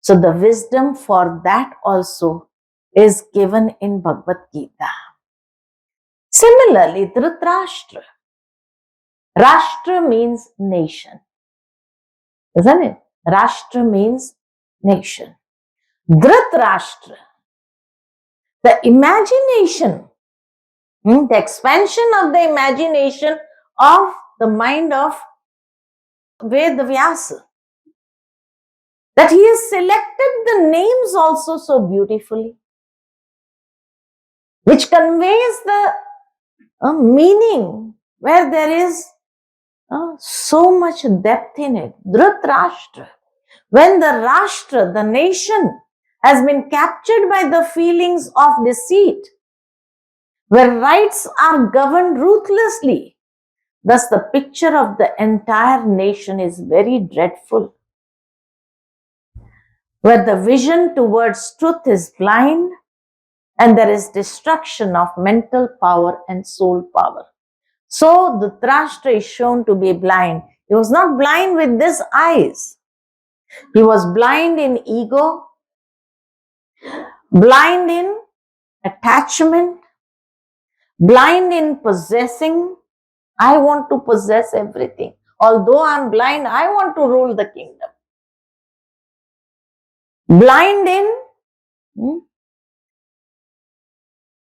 So the wisdom for that also is given in Bhagwad Gita. Similarly, Dhritarashtra. Rashtra means nation, isn't it? Rashtra means nation. Dhritarashtra, the imagination, the expansion of the imagination of the mind of Vyasa, that he has selected the names also so beautifully, which conveys the meaning where there is so much depth in it. Dhritarashtra. When the Rashtra, the nation, has been captured by the feelings of deceit, where rights are governed ruthlessly, thus the picture of the entire nation is very dreadful. Where the vision towards truth is blind, and there is destruction of mental power and soul power. So the Dhritarashtra is shown to be blind. He was not blind with these eyes. He was blind in ego, blind in attachment, blind in possessing. I want to possess everything. Although I'm blind, I want to rule the kingdom. Blind in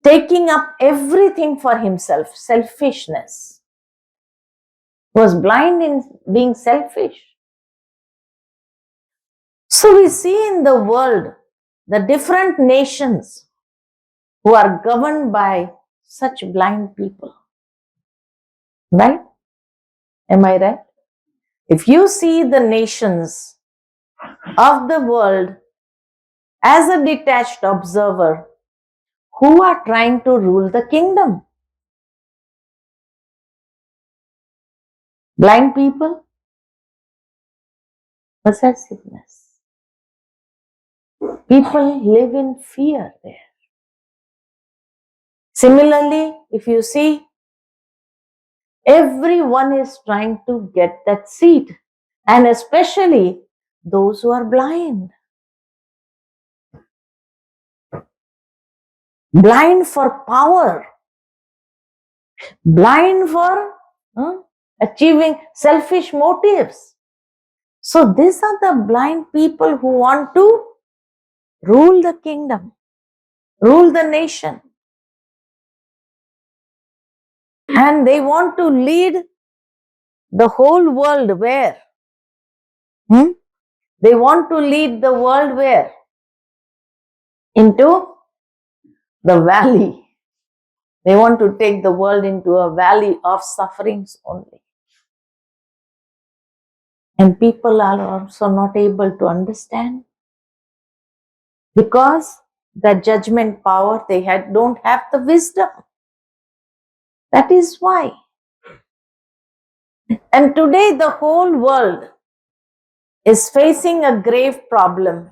taking up everything for himself, selfishness. Was blind in being selfish. So we see in the world the different nations who are governed by such blind people. Right? Am I right? If you see the nations of the world as a detached observer, who are trying to rule the kingdom? Blind people? Possessiveness. People live in fear there. Similarly, if you see, everyone is trying to get that seat, and especially those who are blind. Blind for power, blind for achieving selfish motives. So these are the blind people who want to rule the kingdom, rule the nation. And they want to lead the whole world where? They want to lead the world where? Into the valley. They want to take the world into a valley of sufferings only. And people are also not able to understand, because the judgment power they don't have the wisdom. That is why. And today the whole world is facing a grave problem.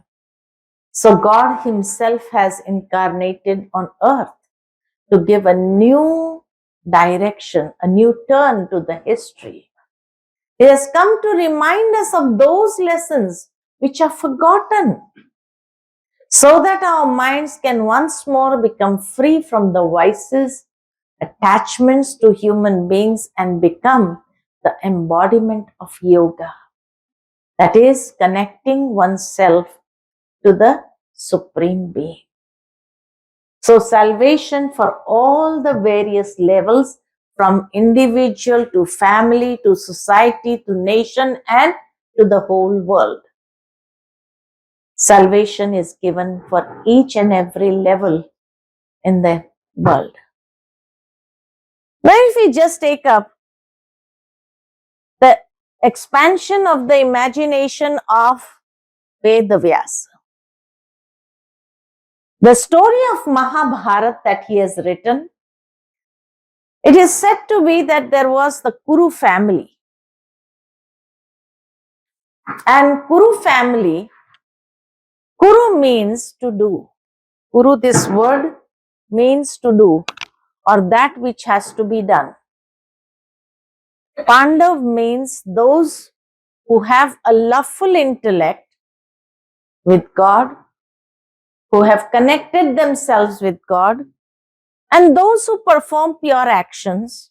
So God himself has incarnated on earth to give a new direction, a new turn to the history. He has come to remind us of those lessons which are forgotten, so that our minds can once more become free from the vices, attachments to human beings, and become the embodiment of yoga. That is, connecting oneself to the Supreme Being. So salvation for all the various levels, from individual to family to society to nation and to the whole world. Salvation is given for each and every level in the world. Now if we just take up the expansion of the imagination of Vyasa, the story of Mahabharata that he has written, it is said to be that there was the Kuru family. And Kuru family, Kuru means to do. Kuru, this word means to do, or that which has to be done. Pandav means those who have a loveful intellect with God, who have connected themselves with God, and those who perform pure actions.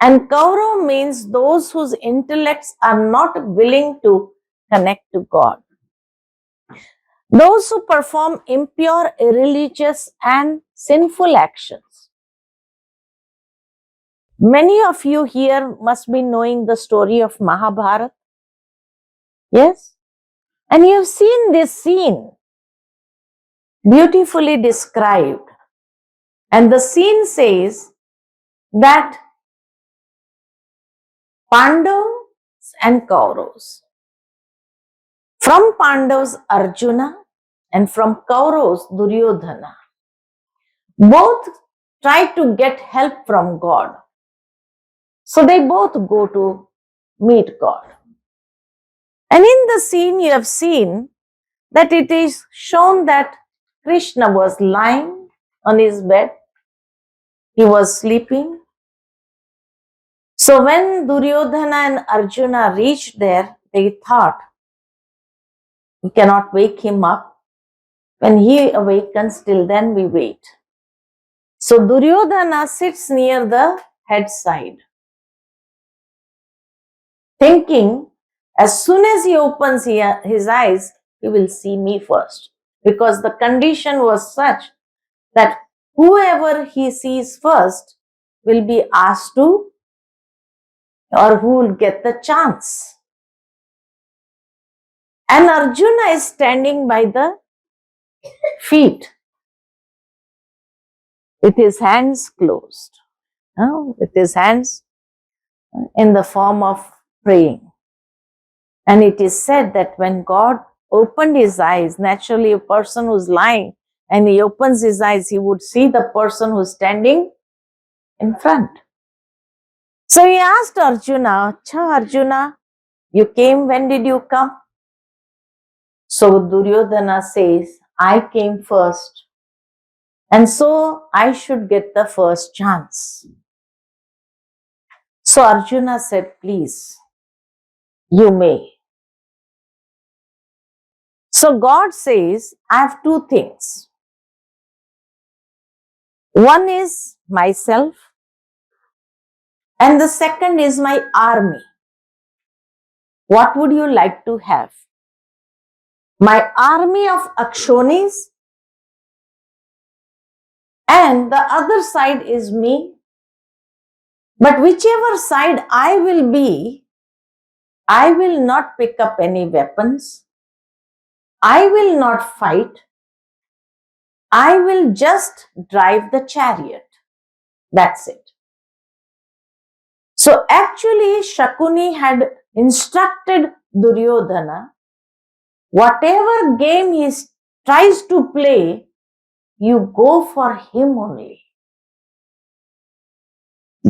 And Kaurav means those whose intellects are not willing to connect to God. Those who perform impure, irreligious, and sinful actions. Many of you here must be knowing the story of Mahabharata. Yes? And you have seen this scene beautifully described. And the scene says that Pandavas and Kauravas. From Pandavas, Arjuna, and from Kauravas, Duryodhana. Both try to get help from God. So they both go to meet God. And in the scene, you have seen that it is shown that Krishna was lying on his bed. He was sleeping. So when Duryodhana and Arjuna reached there, they thought, we cannot wake him up. When he awakens, till then we wait. So Duryodhana sits near the headside, thinking as soon as he opens his eyes, he will see me first. Because the condition was such that whoever he sees first will be asked to, or who will get the chance. And Arjuna is standing by the feet with his hands closed, with his hands in the form of praying. And it is said that when God opened his eyes, naturally a person who's lying and he opens his eyes, he would see the person who's standing in front. So he asked Arjuna, Arjuna, you came, when did you come? So Duryodhana says, I came first, and so I should get the first chance. So Arjuna said, please, you may. So God says, I have two things. One is myself, and the second is my army. What would you like to have? My army of Akshonis, and the other side is me. But whichever side I will be, I will not pick up any weapons. I will not fight. I will just drive the chariot. That's it. So actually, Shakuni had instructed Duryodhana, whatever game he tries to play, you go for him only.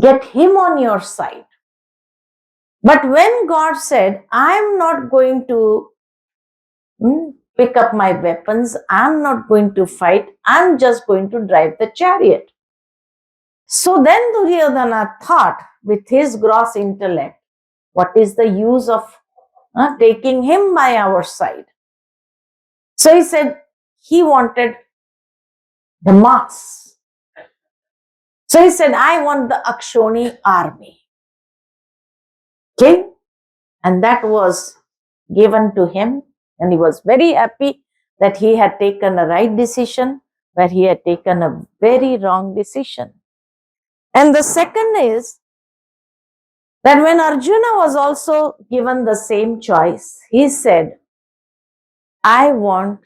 Get him on your side. But when God said, I am not going to pick up my weapons, I am not going to fight, I am just going to drive the chariot. So then Duryodhana thought with his gross intellect, what is the use of taking him by our side? So he said he wanted the mass. So he said, I want the Akshoni army. Okay? And that was given to him, and he was very happy that he had taken a right decision where he had taken a very wrong decision. And the second is that when Arjuna was also given the same choice, he said, I want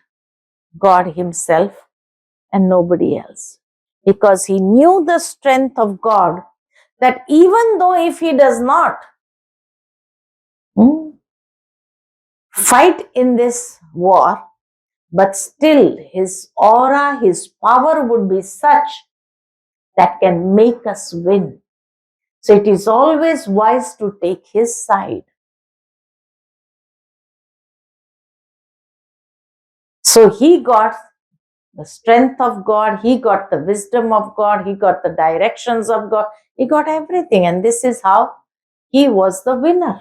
God himself and nobody else. Because he knew the strength of God, that even though if he does not fight in this war, but still his aura, his power would be such that can make us win. So it is always wise to take his side. So he got the strength of God, he got the wisdom of God, he got the directions of God, he got everything. And this is how he was the winner.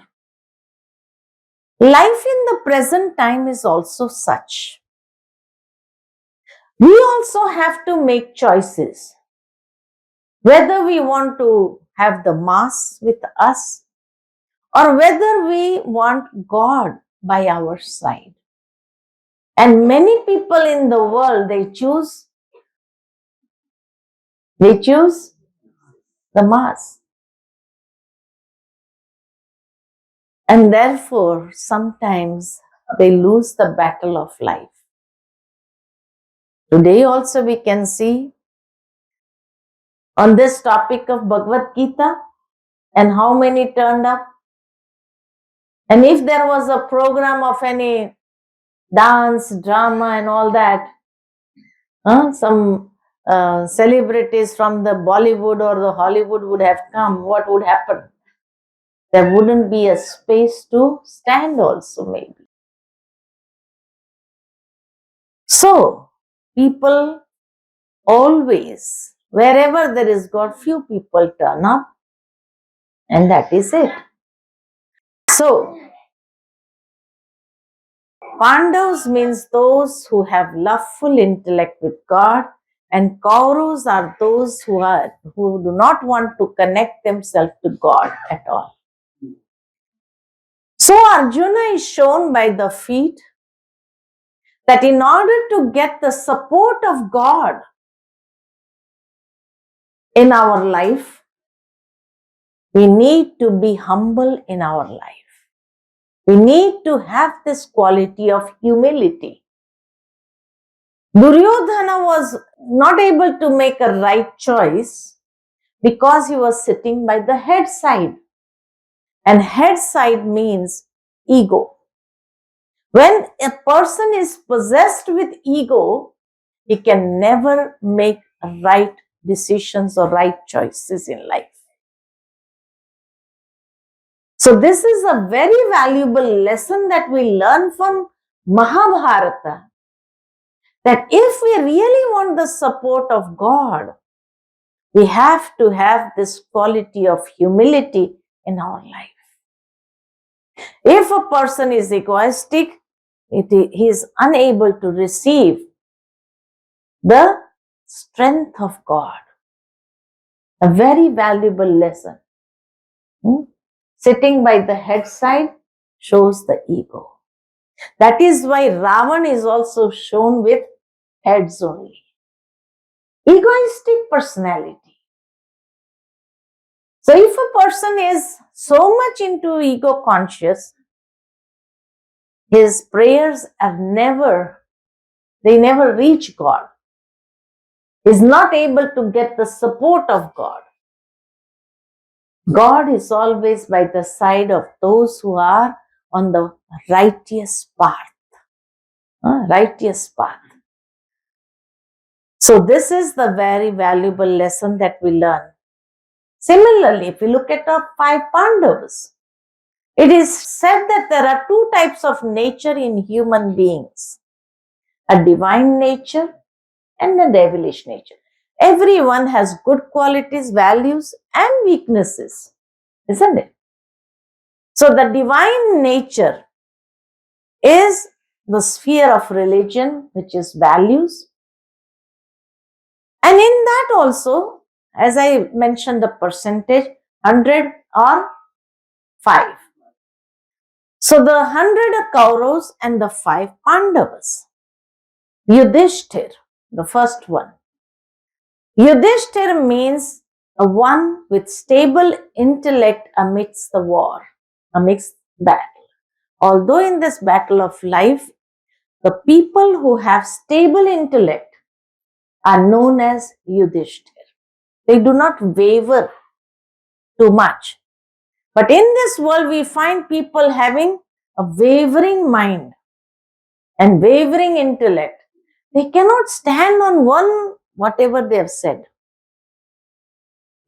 Life in the present time is also such. We also have to make choices. Whether we want to have the mass with us or whether we want God by our side. And many people in the world, they choose the mass. And therefore, sometimes they lose the battle of life. Today also we can see on this topic of Bhagwad Gita and how many turned up. And if there was a program of any dance, drama and all that, some celebrities from the Bollywood or the Hollywood would have come, what would happen? There wouldn't be a space to stand also maybe. So, people always, wherever there is God, few people turn up and that is it. So, Pandavas means those who have loveful intellect with God, and Kauravas are those who do not want to connect themselves to God at all. So Arjuna is shown by the feet that in order to get the support of God in our life, we need to be humble in our life. We need to have this quality of humility. Duryodhana was not able to make a right choice because he was sitting by the head side. And head side means ego. When a person is possessed with ego, he can never make right decisions or right choices in life. So this is a very valuable lesson that we learn from Mahabharata, that if we really want the support of God, we have to have this quality of humility in our life. If a person is egoistic, he is unable to receive the strength of God. A very valuable lesson. Sitting by the head side shows the ego. That is why Ravan is also shown with heads only. Egoistic personality. So if a person is so much into ego conscious, his prayers are never reach God. He is not able to get the support of God. God is always by the side of those who are on the righteous path. Righteous path. So this is the very valuable lesson that we learn. Similarly, if we look at our 5 Pandavas, it is said that there are 2 types of nature in human beings. A divine nature and a devilish nature. Everyone has good qualities, values and weaknesses, isn't it? So the divine nature is the sphere of religion, which is values. And in that also, as I mentioned the percentage, 100 or 5. So the 100 are Kauravas and the 5 Pandavas. Yudhishthir, the first one. Yudhishthir means a one with stable intellect amidst the war, amidst battle. Although in this battle of life, the people who have stable intellect are known as Yudhishthir. They do not waver too much. But in this world, we find people having a wavering mind and wavering intellect. They cannot stand on one, whatever they have said.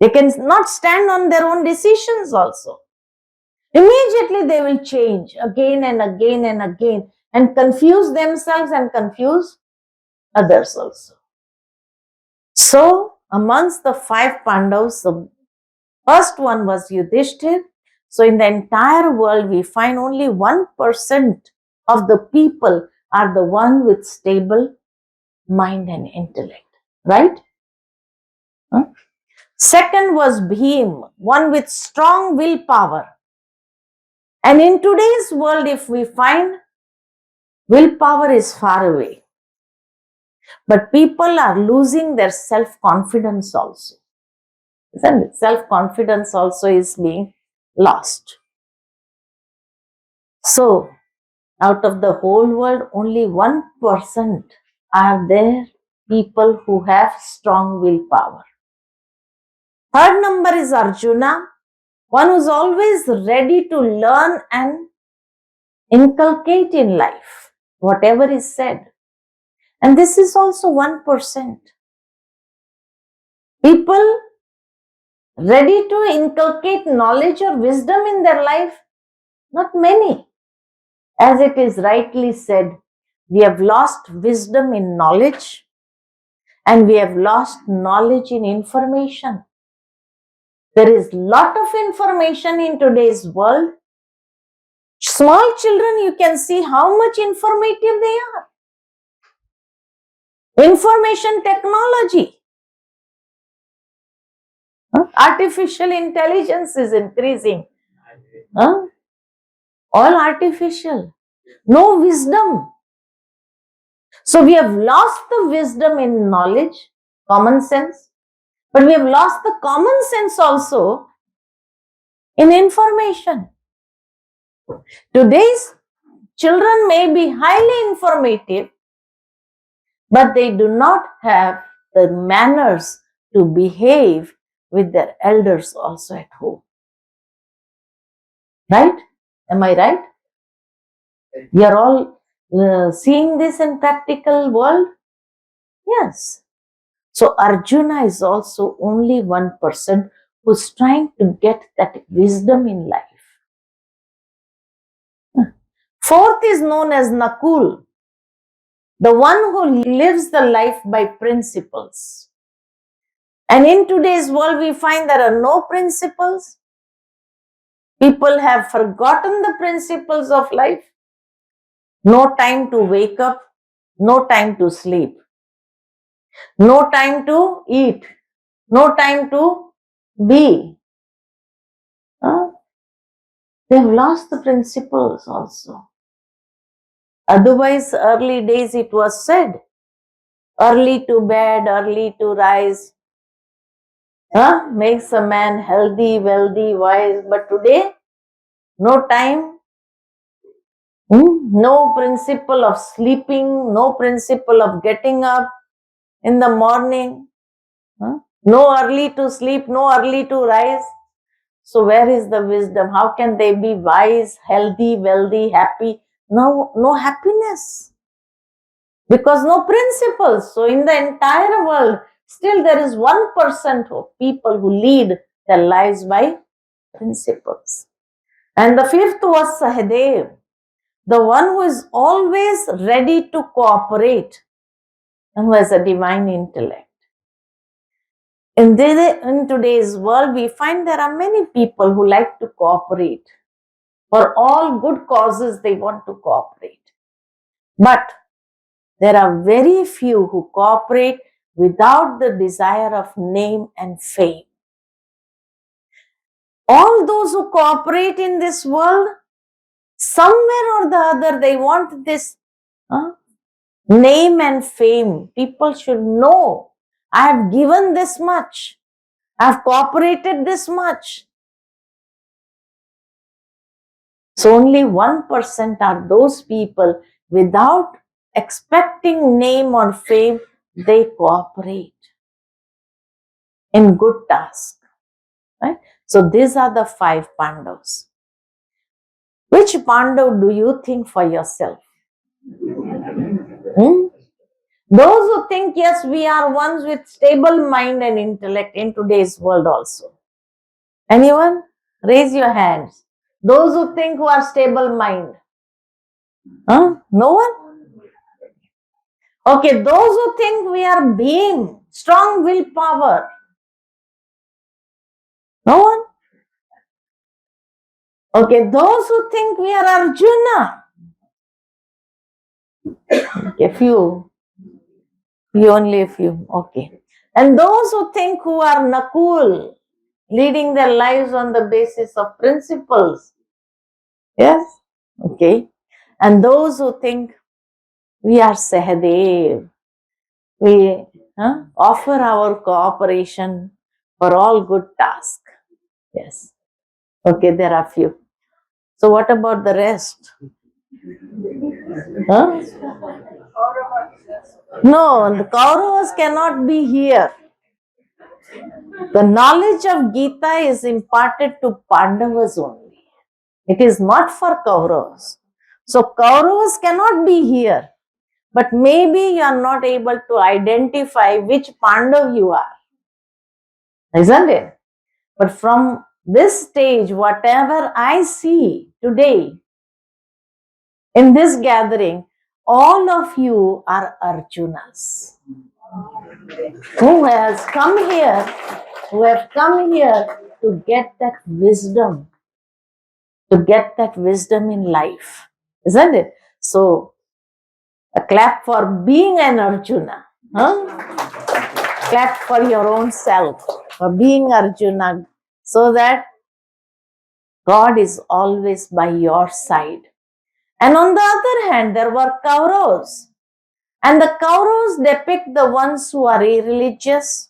They cannot stand on their own decisions also. Immediately they will change again and again and again and confuse themselves and confuse others also. So, amongst the 5 Pandavas, the first one was Yudhishthir, So in the entire world, we find only 1% of the people are the one with stable mind and intellect, right? Huh? Second was Bhim, one with strong willpower. And in today's world, if we find willpower is far away, but people are losing their self-confidence also. Isn't it? Self-confidence also is being lost. So, out of the whole world, only 1% are there people who have strong willpower. Third number is Arjuna, one who's always ready to learn and inculcate in life whatever is said. And this is also 1%. People ready to inculcate knowledge or wisdom in their life, not many. As it is rightly said, we have lost wisdom in knowledge and we have lost knowledge in information. There is lot of information in today's world. Small children, you can see how much informative they are. Information technology. Artificial intelligence is increasing. All artificial. No wisdom. So we have lost the wisdom in knowledge, common sense, but we have lost the common sense also in information. Today's children may be highly informative, but they do not have the manners to behave with their elders also at home. Right? Am I right? We are all seeing this in practical world? Yes. So Arjuna is also only 1% who's trying to get that wisdom in life. Fourth is known as Nakul, the one who lives the life by principles. And in today's world, we find there are no principles. People have forgotten the principles of life. No time to wake up, no time to sleep, no time to eat, no time to be. They've lost the principles also. Otherwise, early days it was said, early to bed, early to rise, makes a man healthy, wealthy, wise. But today, no time, no principle of sleeping, no principle of getting up in the morning, no early to sleep, no early to rise. So where is the wisdom? How can they be wise, healthy, wealthy, happy? No happiness. Because no principles. So in the entire world, still there is 1% of people who lead their lives by principles. And the fifth was Sahadev, the one who is always ready to cooperate and who has a divine intellect. In today's world, we find there are many people who like to cooperate. For all good causes, they want to cooperate. But there are very few who cooperate without the desire of name and fame. All those who cooperate in this world, somewhere or the other, they want this name and fame. People should know, I have given this much. I have cooperated this much. So only 1% are those people without expecting name or fame, they cooperate in good tasks. Right? So these are the 5 Pandavas. Which Pandav do you think for yourself? Those who think, yes, we are ones with stable mind and intellect in today's world also. Anyone? Raise your hands. Those who think who are stable mind. No one? Okay, those who think we are being strong willpower. No one? Okay, those who think we are Arjuna. Okay, few only a few. Okay. And those who think who are Nakul, leading their lives on the basis of principles. Yes. Okay. And those who think we are Sahadev, we offer our cooperation for all good tasks. Yes. Okay, there are few. So what about the rest? Huh? No, the Kauravas cannot be here. The knowledge of Gita is imparted to Pandavas only. It is not for Kauravas. So Kauravas cannot be here. But maybe you are not able to identify which Pandav you are. Isn't it? But from this stage, whatever I see today in this gathering, all of you are Arjunas who has come here, who have come here to get that wisdom, in life, isn't it? So, a clap for being an Arjuna. Clap for your own self, for being Arjuna, so that God is always by your side. And on the other hand, there were Kauravas. And the Kauravas depict the ones who are irreligious.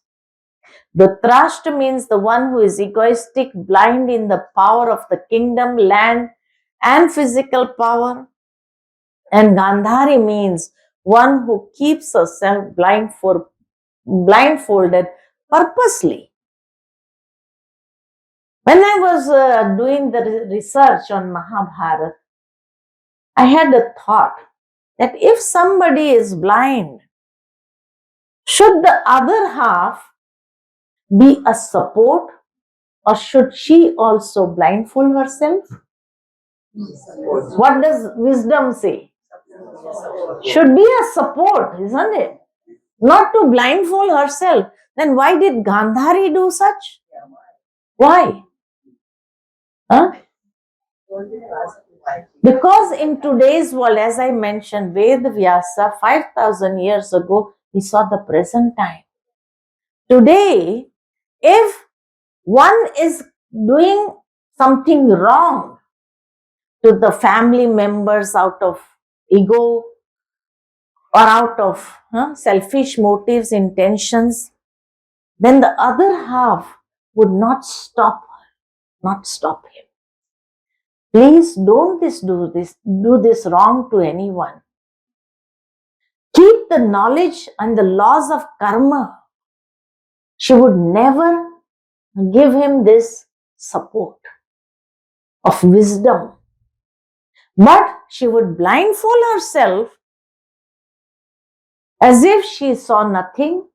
The Rashtra means the one who is egoistic, blind in the power of the kingdom, land, and physical power. And Gandhari means one who keeps herself blindfolded purposely. When I was doing the research on Mahabharata, I had a thought that if somebody is blind, should the other half be a support, or should she also blindfold herself? What does wisdom say? Should be a support, isn't it? Not to blindfold herself. Then why did Gandhari do such? Why? Huh? Because in today's world, as I mentioned, Ved Vyasa 5,000 years ago, he saw the present time. Today, if one is doing something wrong to the family members out of ego or out of selfish motives, intentions, then the other half would not stop him. Please don't do this wrong to anyone. Keep the knowledge and the laws of karma. She would never give him this support of wisdom. But she would blindfold herself as if she saw nothing.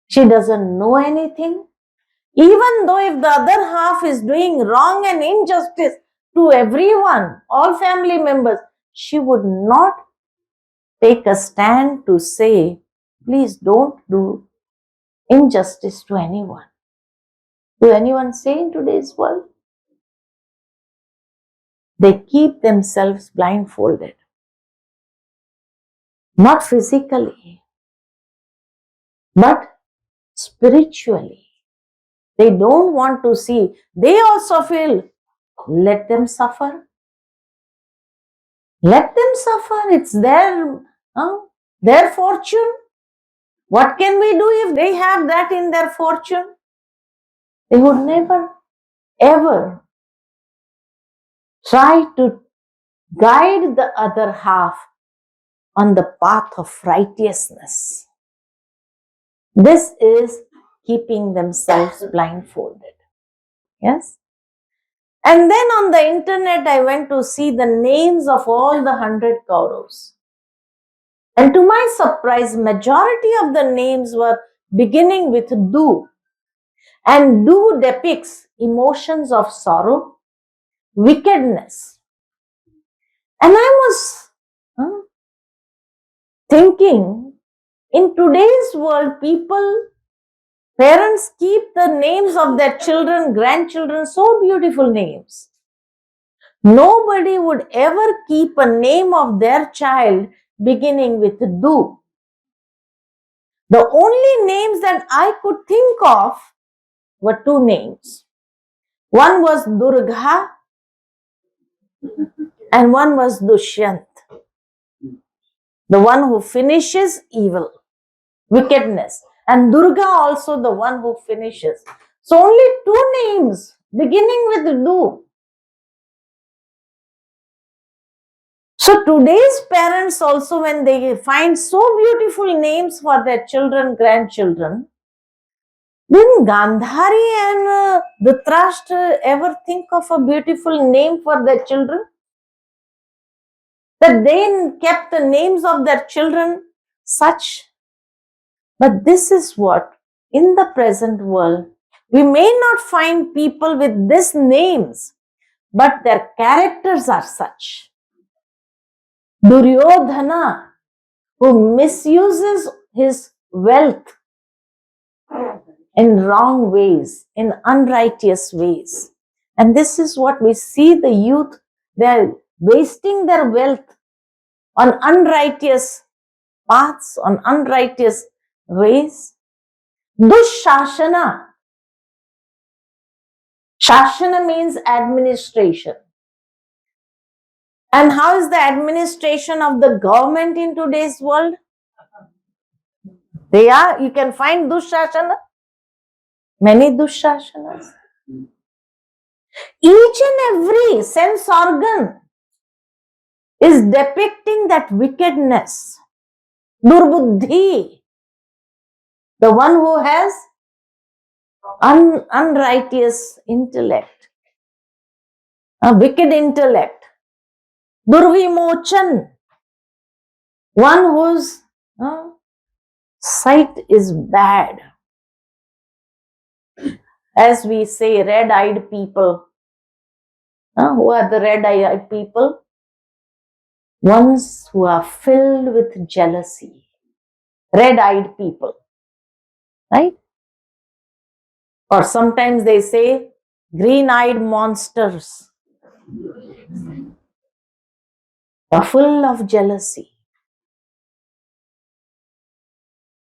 She doesn't know anything. Even though if the other half is doing wrong and injustice to everyone, all family members, she would not take a stand to say, please don't do injustice to anyone. Do anyone say in today's world? They keep themselves blindfolded. Not physically, but spiritually. They don't want to see. They also feel, let them suffer. Let them suffer. It's their fortune. What can we do if they have that in their fortune? They would never, ever try to guide the other half on the path of righteousness. This is keeping themselves blindfolded. Yes? And then on the internet, I went to see the names of all the 100 Kauravas. And to my surprise, majority of the names were beginning with Du. And Du depicts emotions of sorrow, wickedness. And I was thinking, in today's world, parents keep the names of their children, grandchildren, so beautiful names. Nobody would ever keep a name of their child beginning with Du. The only names that I could think of were two names. One was Durga and one was Dushyant, the one who finishes evil, wickedness. And Durga also the one who finishes. So only two names beginning with Du. So today's parents also, when they find so beautiful names for their children, grandchildren, didn't Gandhari and Dhritarashtra ever think of a beautiful name for their children? That they kept the names of their children such. But this is what, in the present world, we may not find people with these names, but their characters are such. Duryodhana, who misuses his wealth in wrong ways, in unrighteous ways. And this is what we see the youth, they're wasting their wealth on unrighteous paths, on unrighteous ways. Dushashana. Shashana means administration. And how is the administration of the government in today's world? You can find Dushashana, many Dushashanas. Each and every sense organ is depicting that wickedness. Durbuddhi, the one who has unrighteous intellect, a wicked intellect. Durvimochan, one whose sight is bad. As we say, red-eyed people. Who are the red-eyed people? Ones who are filled with jealousy. Red-eyed people. Right? Or sometimes they say, green-eyed monsters. Are full of jealousy.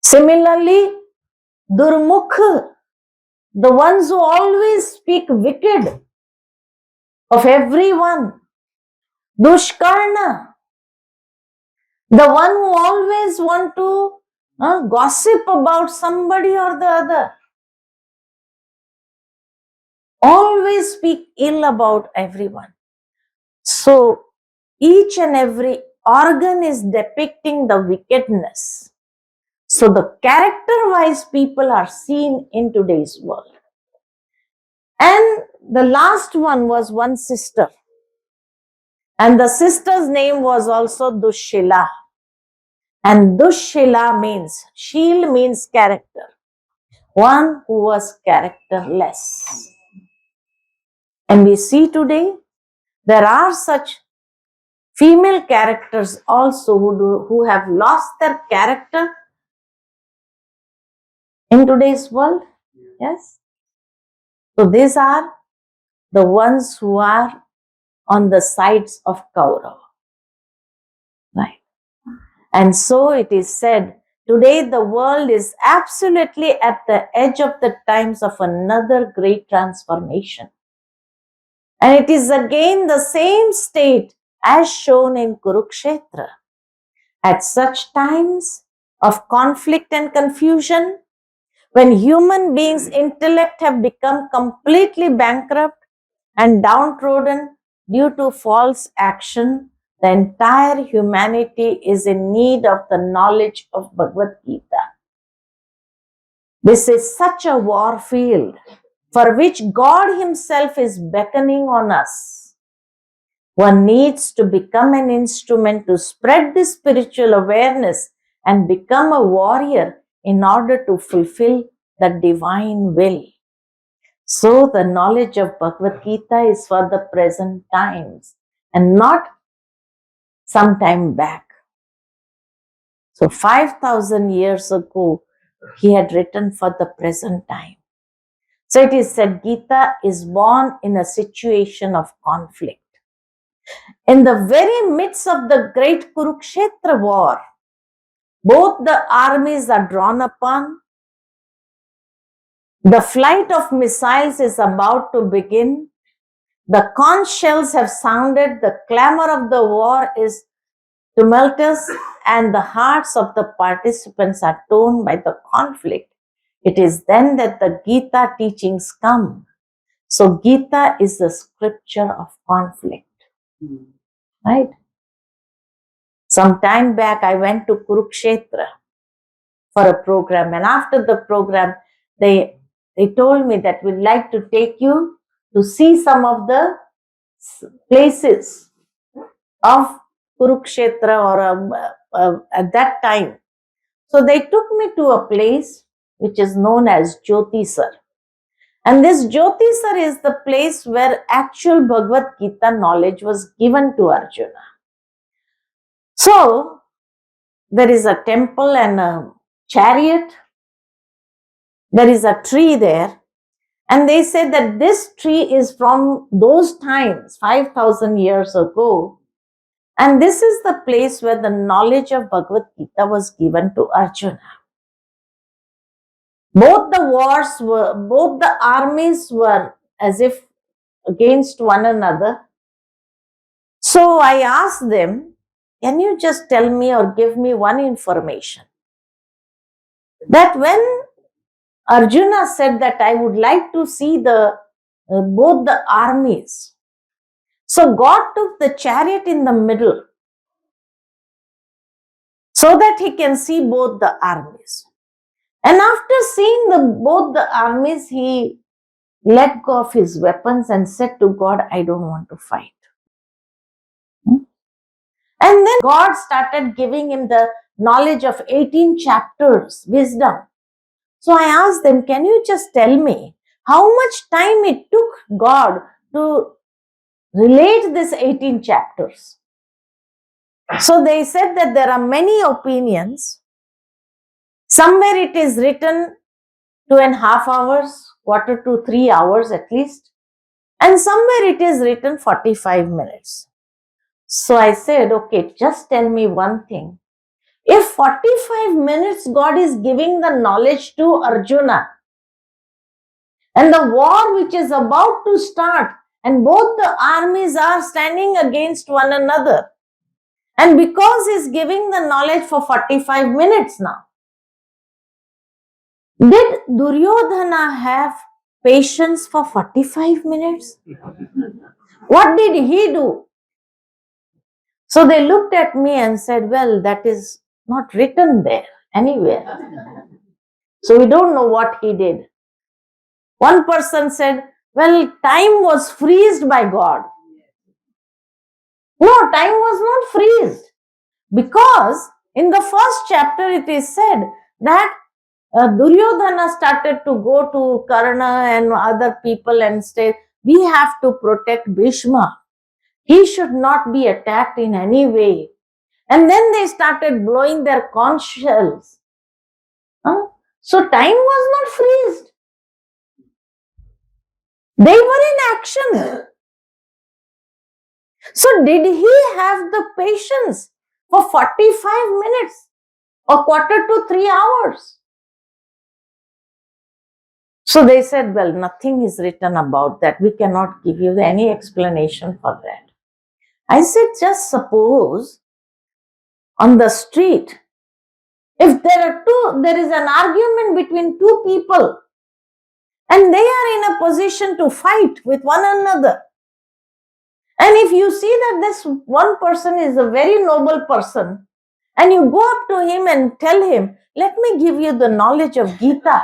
Similarly, Durmukh, the ones who always speak wicked of everyone. Dushkarna, the one who always want to gossip about somebody or the other. Always speak ill about everyone. So, each and every organ is depicting the wickedness. So, the character-wise people are seen in today's world. And the last one was one sister. And the sister's name was also Dushila. And Dushila means, Shil means character. One who was characterless. And we see today, there are such female characters also who have lost their character in today's world. Yes. So these are the ones who are on the sides of Kaurava. Right. And so it is said, today the world is absolutely at the edge of the times of another great transformation. And it is again the same state as shown in Kurukshetra. At such times of conflict and confusion, when human beings' intellect have become completely bankrupt and downtrodden due to false action, the entire humanity is in need of the knowledge of Bhagwad Gita. This is such a war field for which God Himself is beckoning on us. One needs to become an instrument to spread this spiritual awareness and become a warrior in order to fulfill the divine will. So the knowledge of Bhagwad Gita is for the present times and not some time back. So 5,000 years ago, he had written for the present time. So it is said Gita is born in a situation of conflict. In the very midst of the great Kurukshetra war, both the armies are drawn upon. The flight of missiles is about to begin. The conch shells have sounded. The clamor of the war is tumultuous, and the hearts of the participants are torn by the conflict. It is then that the Gita teachings come. So Gita is the scripture of conflict, right? Some time back, I went to Kurukshetra for a program, and after the program, they told me that we'd like to take you to see some of the places of Kurukshetra or at that time. So they took me to a place which is known as Jyotisar. And this Jyotisar is the place where actual Bhagwad Gita knowledge was given to Arjuna. So there is a temple and a chariot. There is a tree there. And they say that this tree is from those times, 5,000 years ago. And this is the place where the knowledge of Bhagavad Gita was given to Arjuna. Both the armies were as if against one another. So I asked them, can you just tell me or give me one information? That when Arjuna said that I would like to see both the armies. So God took the chariot in the middle so that he can see both the armies. And after seeing both the armies, he let go of his weapons and said to God, I don't want to fight. And then God started giving him the knowledge of 18 chapters, wisdom. So I asked them, can you just tell me how much time it took God to relate these 18 chapters? So they said that there are many opinions. Somewhere it is written 2.5 hours, quarter to 3 hours at least. And somewhere it is written 45 minutes. So I said, okay, just tell me one thing. If 45 minutes God is giving the knowledge to Arjuna, and the war which is about to start, and both the armies are standing against one another, and because he is giving the knowledge for 45 minutes now, did Duryodhana have patience for 45 minutes? What did he do? So they looked at me and said, well, that is not written there anywhere. So we don't know what he did. One person said, well, time was freezed by God. No, time was not freezed. Because in the first chapter it is said that Duryodhana started to go to Karna and other people and say, we have to protect Bhishma. He should not be attacked in any way. And then they started blowing their conch shells. So time was not freezed. They were in action. So did he have the patience for 45 minutes or quarter to 3 hours? So they said, well, nothing is written about that. We cannot give you any explanation for that. I said, just suppose on the street, if there is an argument between two people and they are in a position to fight with one another. And if you see that this one person is a very noble person and you go up to him and tell him, let me give you the knowledge of Gita.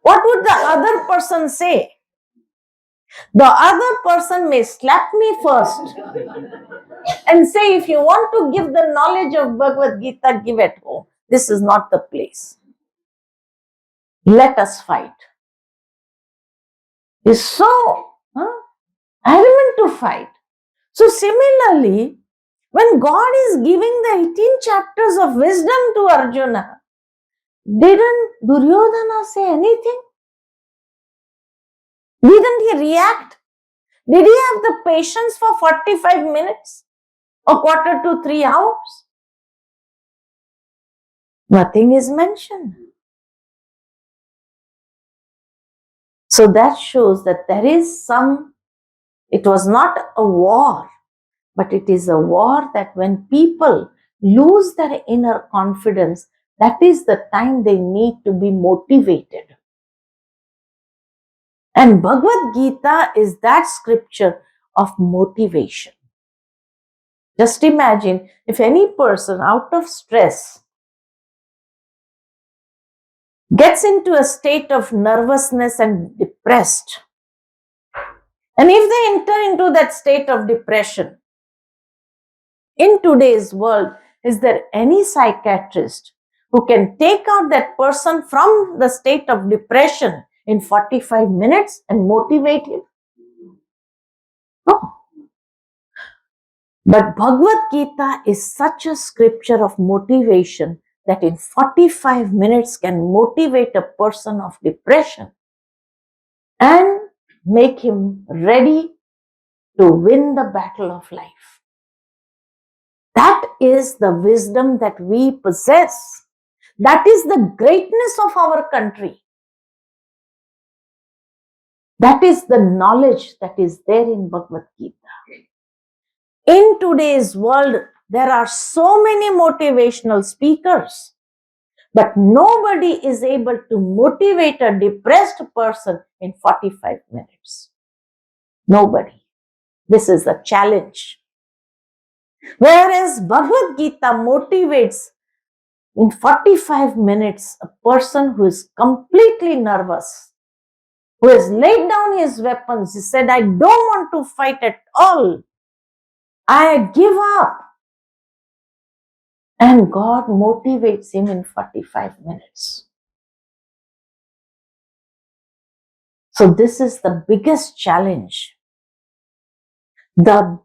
What would the other person say? The other person may slap me first and say, if you want to give the knowledge of Bhagwad Gita, give at home. This is not the place. Let us fight. Is so adamant to fight. So similarly, when God is giving the 18 chapters of wisdom to Arjuna, didn't Duryodhana say anything? Didn't he react? Did he have the patience for 45 minutes or quarter to 3 hours? Nothing is mentioned. So that shows that there is it was not a war, but it is a war that when people lose their inner confidence, that is the time they need to be motivated. And Bhagwad Gita is that scripture of motivation. Just imagine if any person out of stress gets into a state of nervousness and depressed, and if they enter into that state of depression, in today's world, is there any psychiatrist who can take out that person from the state of depression in 45 minutes and motivate him? No. But Bhagwad Gita is such a scripture of motivation that in 45 minutes can motivate a person of depression and make him ready to win the battle of life. That is the wisdom that we possess. That is the greatness of our country. That is the knowledge that is there in Bhagwad Gita. In today's world, there are so many motivational speakers, but nobody is able to motivate a depressed person in 45 minutes. Nobody. This is a challenge. Whereas Bhagwad Gita motivates in 45 minutes a person who is completely nervous, who has laid down his weapons. He said, I don't want to fight at all. I give up. And God motivates him in 45 minutes. So this is the biggest challenge. The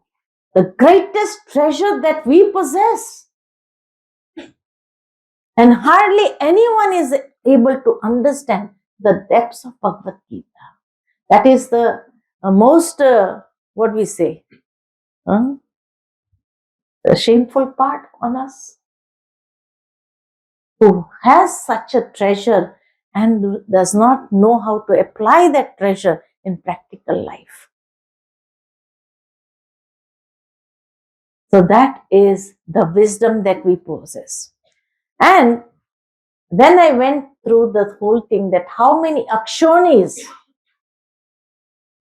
greatest treasure that we possess. And hardly anyone is able to understand the depths of Bhagavad Gita. That is the most, what we say, the shameful part on us. Who has such a treasure and does not know how to apply that treasure in practical life. So that is the wisdom that we possess. And then I went through the whole thing that how many Akshonis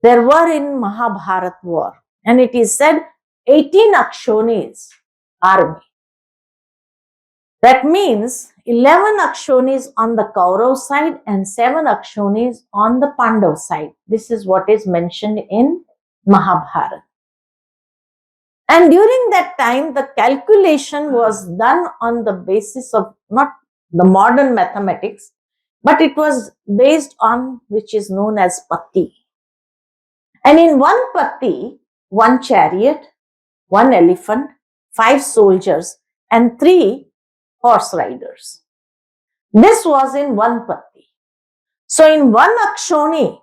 there were in Mahabharat war. And it is said 18 Akshonis army. That means 11 Akshonis on the Kauravas side and 7 Akshonis on the Pandavas side. This is what is mentioned in Mahabharata. And during that time, the calculation was done on the basis of not the modern mathematics, but it was based on which is known as patti. And in one patti, 1 chariot, 1 elephant, 5 soldiers, and 3 horse riders. This was in one patti. So in one Akshoni,